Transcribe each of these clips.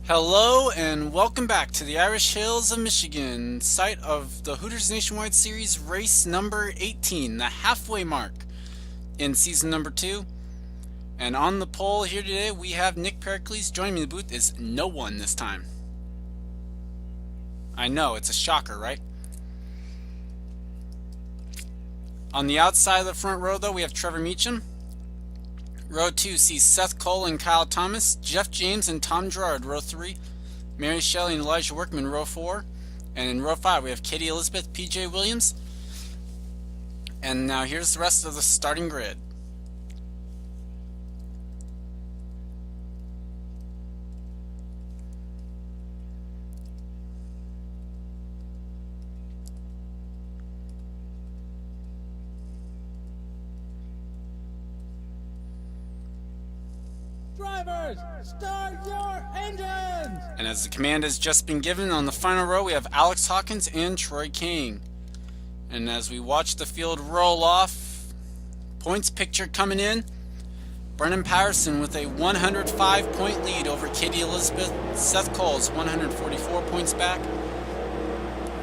Hello and welcome back to the Irish Hills of Michigan, site of the Hooters Nationwide Series race number 18, the halfway mark in season number 2. And on the pole here today we have Nick Pericles. Joining me in the booth is no one this time. I know, it's a shocker, right? On the outside of the front row though we have Trevor Meacham. Row 2 sees Seth Cole and Kyle Thomas, Jeff James and Tom Gerard, row 3, Mary Shelley and Elijah Workman, row 4, and in row 5 we have Katie Elizabeth, PJ Williams. And now here's the rest of the starting grid. Drivers, start your engines! And as the command has just been given, on the final row we have Alex Hawkins and Troy King. And as we watch the field roll off, points picture coming in, Brennan Patterson with a 105-point lead over Katie Elizabeth. Seth Cole's 144 points back.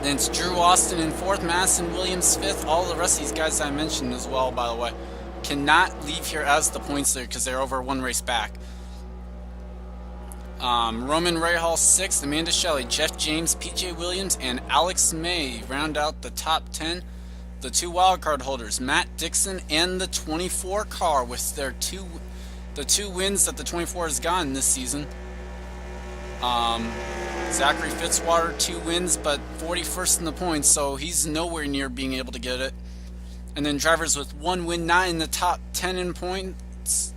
Then it's Drew Austin in 4th, Madison Williams 5th. All the rest of these guys I mentioned as well, by the way, cannot leave here as the points leader because they're over one race back. Roman Rahal 6th, Amanda Shelley, Jeff James, PJ Williams, and Alex May round out the top 10. The 2 wildcard holders, Matt Dixon and the 24 car, with their the two wins that the 24 has gotten this season. Zachary Fitzwater 2 wins, but 41st in the points, so he's nowhere near being able to get it. And then drivers with 1 win, not in the top 10 in points.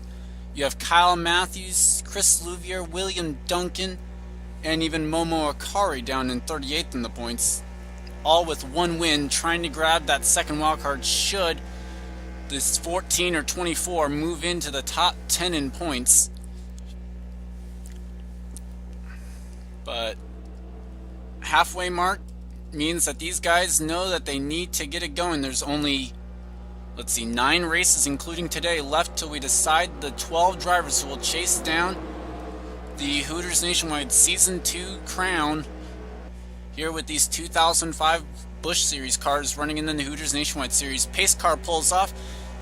You have Kyle Matthews, Chris Louvier, William Duncan, and even Momo Akari down in 38th in the points. All with 1 win, trying to grab that second wildcard should this 14 or 24 move into the top 10 in points. But halfway mark means that these guys know that they need to get it going. There's only, 9 races, including today, left till we decide the 12 drivers who will chase down the Hooters Nationwide Season 2 crown here with these 2005 Busch Series cars running in the Hooters Nationwide Series. Pace car pulls off,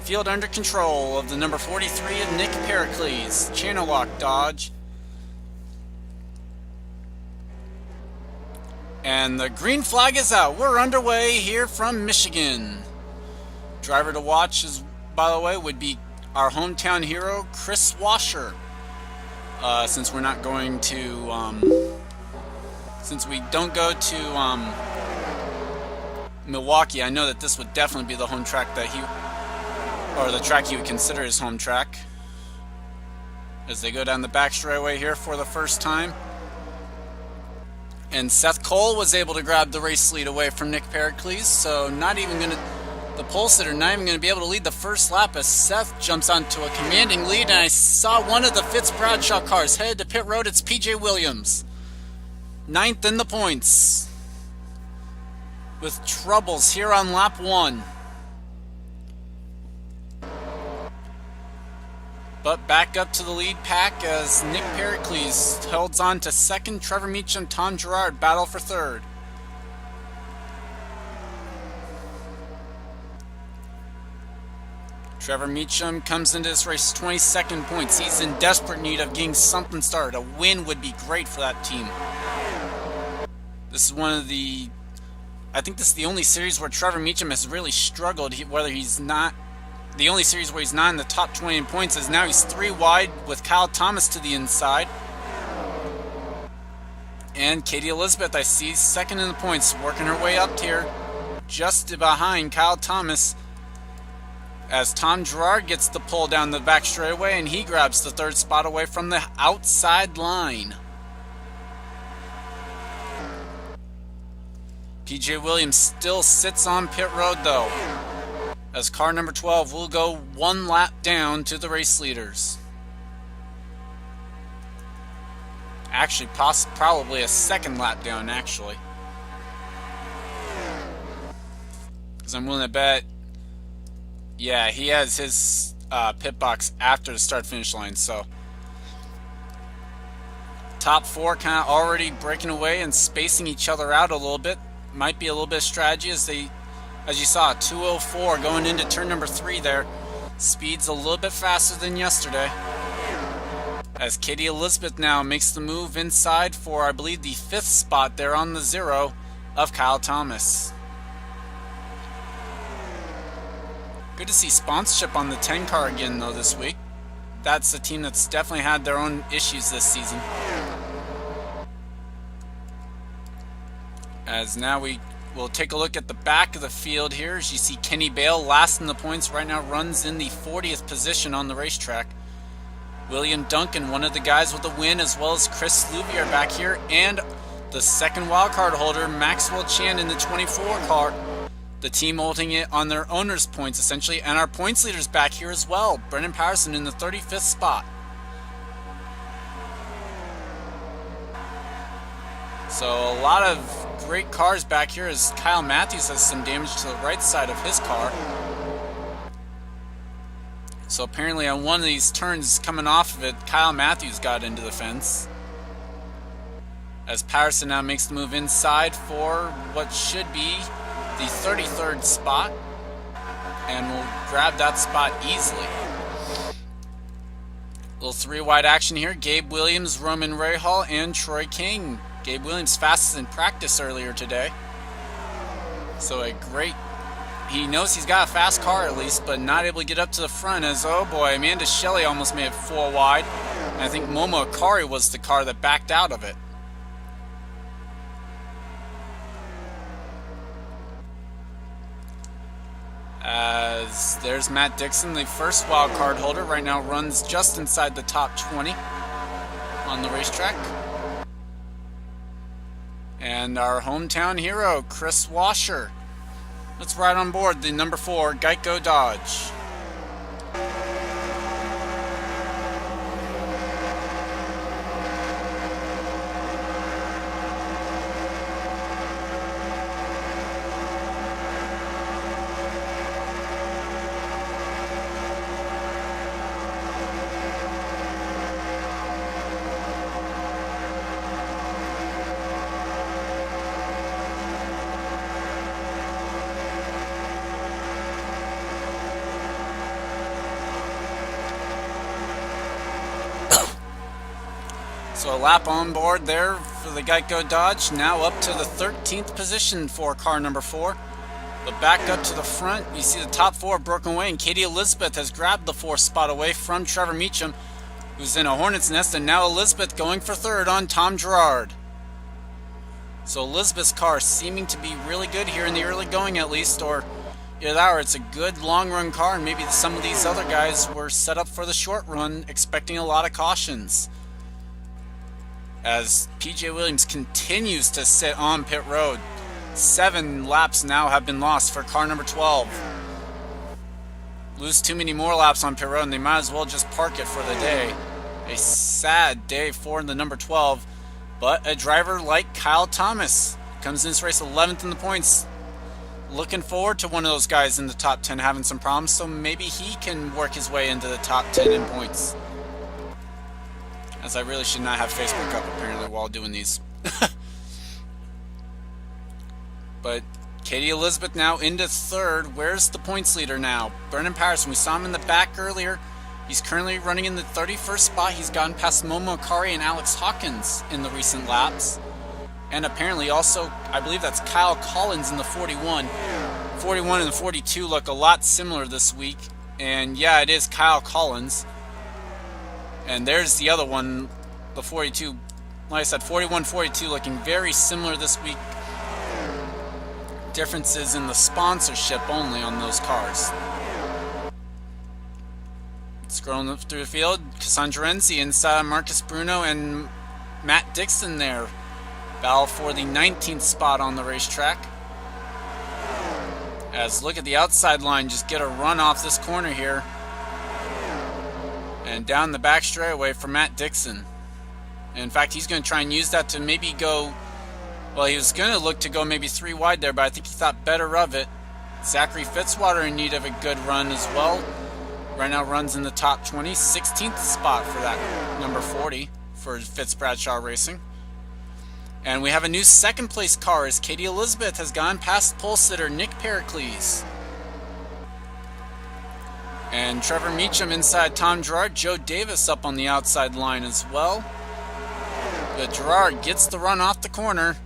field under control of the number 43 of Nick Pericles. Channel lock dodge. And the green flag is out. We're underway here from Michigan. Driver to watch, is, by the way, would be our hometown hero, Chris Washer. Since we're not going to, since we don't go to Milwaukee, I know that this would definitely be the home track that the track he would consider his home track. As they go down the back straightaway here for the first time. And Seth Cole was able to grab the race lead away from Nick Pericles, so the pole sitter not even going to be able to lead the first lap as Seth jumps onto a commanding lead. And I saw one of the Fitz Bradshaw cars headed to pit road. It's PJ Williams, 9th in the points, with troubles here on lap 1. But back up to the lead pack as Nick Pericles holds on to 2nd. Trevor Meacham, Tom Gerard battle for 3rd. Trevor Meacham comes into this race 22nd points. He's in desperate need of getting something started. A win would be great for that team. This is I think this is the only series where Trevor Meacham has really struggled. The only series where he's not in the top 20 in points is now he's 3 wide with Kyle Thomas to the inside. And Katie Elizabeth, I see, 2nd in the points, working her way up here just behind Kyle Thomas, as Tom Gerard gets the pull down the back straightaway and he grabs the 3rd spot away from the outside line. PJ Williams still sits on pit road though, as car number 12 will go 1 lap down to the race leaders. Actually, probably a 2nd lap down, actually. Because I'm willing to bet, yeah, he has his pit box after the start-finish line, so top four kind of already breaking away and spacing each other out a little bit. Might be a little bit of strategy as you saw, 204 going into turn number 3 there. Speed's a little bit faster than yesterday. As Katie Elizabeth now makes the move inside for, I believe, the 5th spot there on the 0 of Kyle Thomas. Good to see sponsorship on the 10 car again, though, this week. That's a team that's definitely had their own issues this season. As now we will take a look at the back of the field here. As you see, Kenny Bale, last in the points, right now runs in the 40th position on the racetrack. William Duncan, one of the guys with the win, as well as Chris Sluvier back here, and the second wildcard holder, Maxwell Chan, in the 24 car. The team holding it on their owner's points, essentially, and our points leaders back here as well. Brendan Patterson in the 35th spot. So a lot of great cars back here as Kyle Matthews has some damage to the right side of his car. So apparently on one of these turns coming off of it, Kyle Matthews got into the fence. As Patterson now makes the move inside for what should be the 33rd spot, and will grab that spot easily. Little 3-wide action here. Gabe Williams, Roman Rahal, and Troy King. Gabe Williams fastest in practice earlier today. So he knows he's got a fast car at least, but not able to get up to the front as, oh boy, Amanda Shelley almost made it 4 wide. And I think Momo Akari was the car that backed out of it. As there's Matt Dixon, the first wild card holder, right now runs just inside the top 20 on the racetrack. And our hometown hero, Chris Washer. Let's ride on board the number 4 Geico Dodge. So a lap on board there for the Geico Dodge, now up to the 13th position for car number 4. But back up to the front, you see the top 4 broken away, and Katie Elizabeth has grabbed the 4th spot away from Trevor Meacham, who's in a hornet's nest, and now Elizabeth going for 3rd on Tom Gerard. So Elizabeth's car seeming to be really good here in the early going at least, or either that or it's a good long run car, and maybe some of these other guys were set up for the short run expecting a lot of cautions. As PJ Williams continues to sit on pit road. 7 laps now have been lost for car number 12. Lose too many more laps on pit road and they might as well just park it for the day. A sad day for the number 12. But a driver like Kyle Thomas comes in this race 11th in the points. Looking forward to one of those guys in the top 10 having some problems, so maybe he can work his way into the top 10 in points. As I really should not have Facebook up apparently while doing these. But Katie Elizabeth now into 3rd. Where's the points leader now? Brendan Patterson. We saw him in the back earlier. He's currently running in the 31st spot. He's gotten past Momo Akari and Alex Hawkins in the recent laps. And apparently also, I believe that's Kyle Collins in the 41. 41 and the 42 look a lot similar this week. And yeah, it is Kyle Collins. And there's the other one, the 42. Like I said, 41-42 looking very similar this week. Differences in the sponsorship only on those cars. Scrolling up through the field, Cassandra Renzi inside Marcus Bruno and Matt Dixon there. Battle for the 19th spot on the racetrack. As look at the outside line, just get a run off this corner here. And down the back straightaway for Matt Dixon. In fact, he's going to try and use that to maybe go... Well, he was going to look to go maybe 3 wide there, but I think he thought better of it. Zachary Fitzwater in need of a good run as well. Right now runs in the top 20. 16th spot for that number 40. for Fitz Bradshaw Racing. And we have a new second place car as Katie Elizabeth has gone past pole sitter Nick Pericles. And Trevor Meacham inside Tom Gerard. Joe Davis up on the outside line as well. But Gerard gets the run off the corner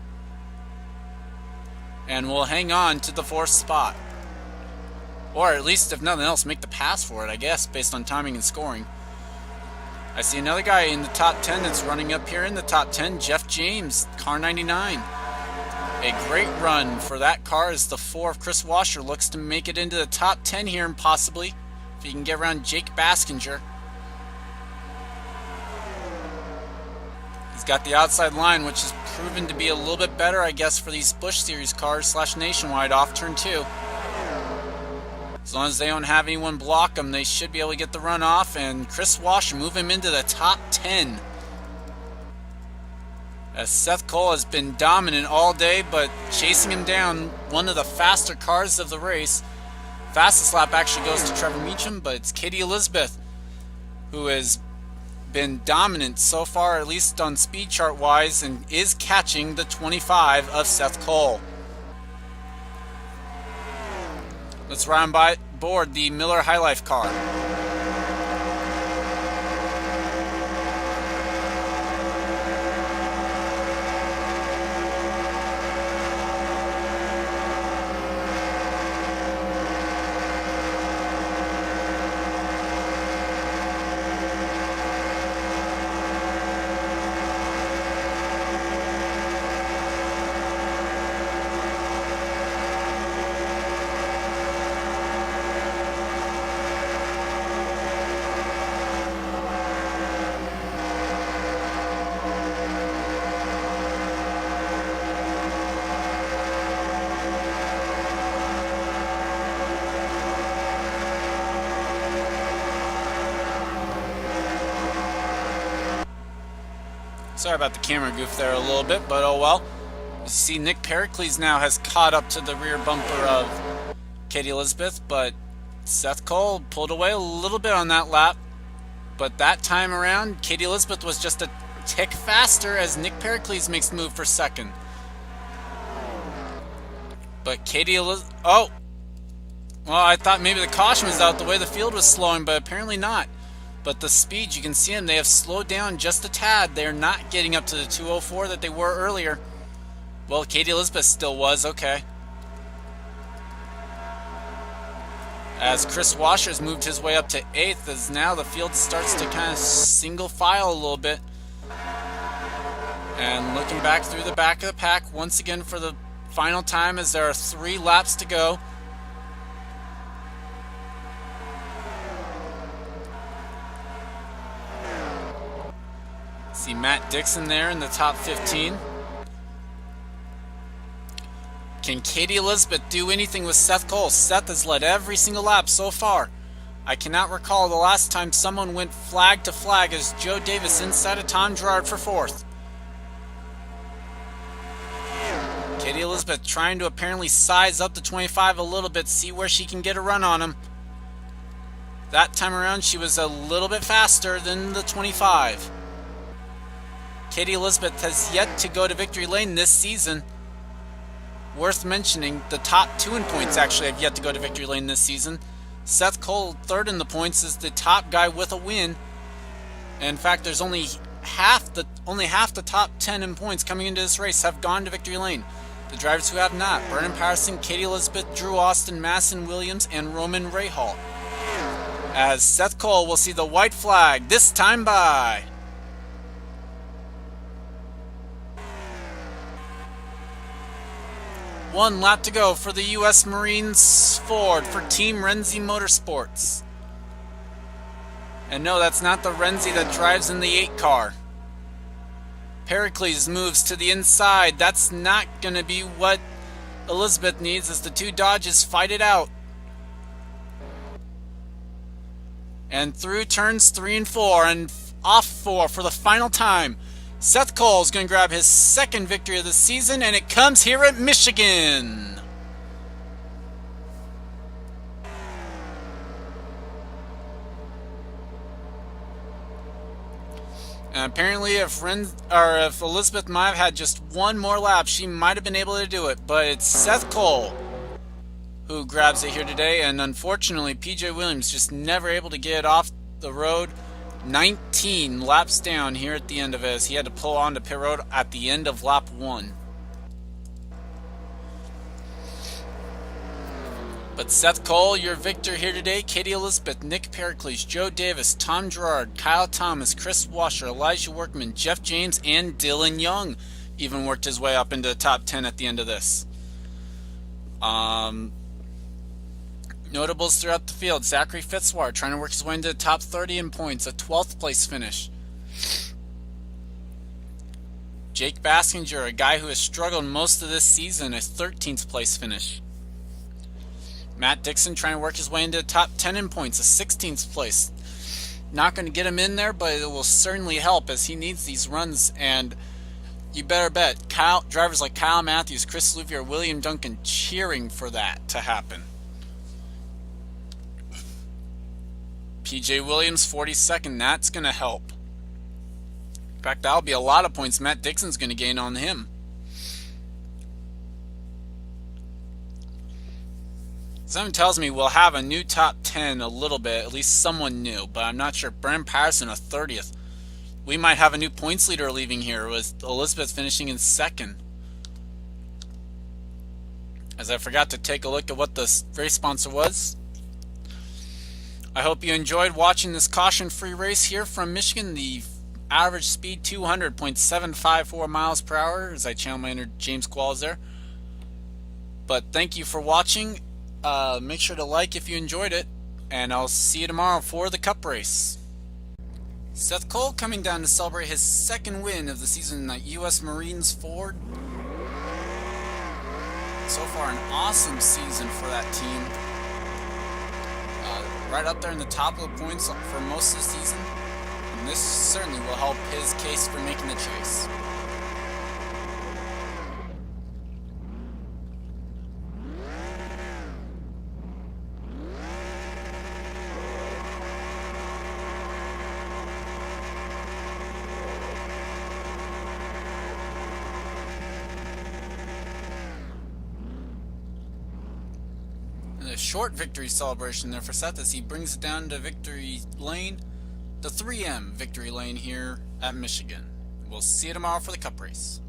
and will hang on to the 4th spot. Or at least, if nothing else, make the pass for it, I guess, based on timing and scoring. I see another guy in the top 10 that's running up here in the top 10, Jeff James, car 99. A great run for that car as the 4 of Chris Washer looks to make it into the top 10 here, and possibly, if he can get around Jake Baskinger. He's got the outside line, which has proven to be a little bit better, I guess, for these Busch Series cars / Nationwide off turn 2. As long as they don't have anyone block them, they should be able to get the run off, and Chris Washer move him into the top 10. As Seth Cole has been dominant all day, but chasing him down, one of the faster cars of the race. Fastest lap actually goes to Trevor Meacham, but it's Katie Elizabeth who has been dominant so far, at least on speed chart wise, and is catching the 25 of Seth Cole. Let's run by board the Miller High Life car. Sorry about the camera goof there a little bit, but oh well. You see Nick Pericles now has caught up to the rear bumper of Katie Elizabeth, but Seth Cole pulled away a little bit on that lap. But that time around, Katie Elizabeth was just a tick faster as Nick Pericles makes the move for second. But Katie Elizabeth... Oh! Well, I thought maybe the caution was out the way the field was slowing, but apparently not. But the speed, you can see them, they have slowed down just a tad. They're not getting up to the 204 that they were earlier. Well, Katie Elizabeth still was, okay. As Chris Washer's moved his way up to 8th, as now the field starts to kind of single file a little bit. And looking back through the back of the pack once again for the final time as there are 3 laps to go. See Matt Dixon there in the top 15. Can Katie Elizabeth do anything with Seth Cole? Seth has led every single lap so far. I cannot recall the last time someone went flag to flag as Joe Davis inside of Tom Gerard for 4th. Katie Elizabeth trying to apparently size up the 25 a little bit, see where she can get a run on him. That time around she was a little bit faster than the 25. Katie Elizabeth has yet to go to victory lane this season. Worth mentioning, the top 2 in points actually have yet to go to victory lane this season. Seth Cole, 3rd in the points, is the top guy with a win. And in fact, there's only half the top 10 in points coming into this race have gone to victory lane. The drivers who have not: Vernon Patterson, Katie Elizabeth, Drew Austin, Masson Williams, and Roman Rahal. As Seth Cole will see the white flag, this time by 1 lap to go for the U.S. Marines Ford for Team Renzi Motorsports. And no, that's not the Renzi that drives in the 8 car. Pericles moves to the inside. That's not going to be what Elizabeth needs as the 2 Dodges fight it out. And through turns 3 and 4 and off 4 for the final time. Seth Cole is going to grab his 2nd victory of the season, and it comes here at Michigan. And apparently, if Elizabeth might have had just one more lap, she might have been able to do it. But it's Seth Cole who grabs it here today, and unfortunately, PJ Williams just never able to get it off the road. 19 laps down here at the end of it, as he had to pull onto pit road at the end of lap 1. But Seth Cole, your victor here today. Katie Elizabeth, Nick Pericles, Joe Davis, Tom Gerard, Kyle Thomas, Chris Washer, Elijah Workman, Jeff James, and Dylan Young even worked his way up into the top 10 at the end of this. Notables throughout the field. Zachary Fitzwater trying to work his way into the top 30 in points, a 12th place finish. Jake Baskinger, a guy who has struggled most of this season, a 13th place finish. Matt Dixon trying to work his way into the top 10 in points, a 16th place. Not going to get him in there, but it will certainly help as he needs these runs. And you better bet drivers like Kyle Matthews, Chris Louvier, William Duncan cheering for that to happen. PJ Williams, 42nd. That's going to help. In fact, that'll be a lot of points Matt Dixon's going to gain on him. Something tells me we'll have a new top 10 a little bit, at least someone new, but I'm not sure. Bram Patterson, a 30th. We might have a new points leader leaving here, with Elizabeth finishing in 2nd. As I forgot to take a look at what the race sponsor was. I hope you enjoyed watching this caution-free race here from Michigan. The average speed 200.754 miles per hour, as I channel my inner James Qualls there. But thank you for watching. Make sure to like if you enjoyed it, and I'll see you tomorrow for the Cup race. Seth Cole coming down to celebrate his 2nd win of the season at U.S. Marines Ford. So far, an awesome season for that team. Right up there in the top of the points for most of the season, and this certainly will help his case for making the chase. A short victory celebration there for Seth as he brings it down to victory lane, the 3M victory lane here at Michigan. We'll see you tomorrow for the Cup race.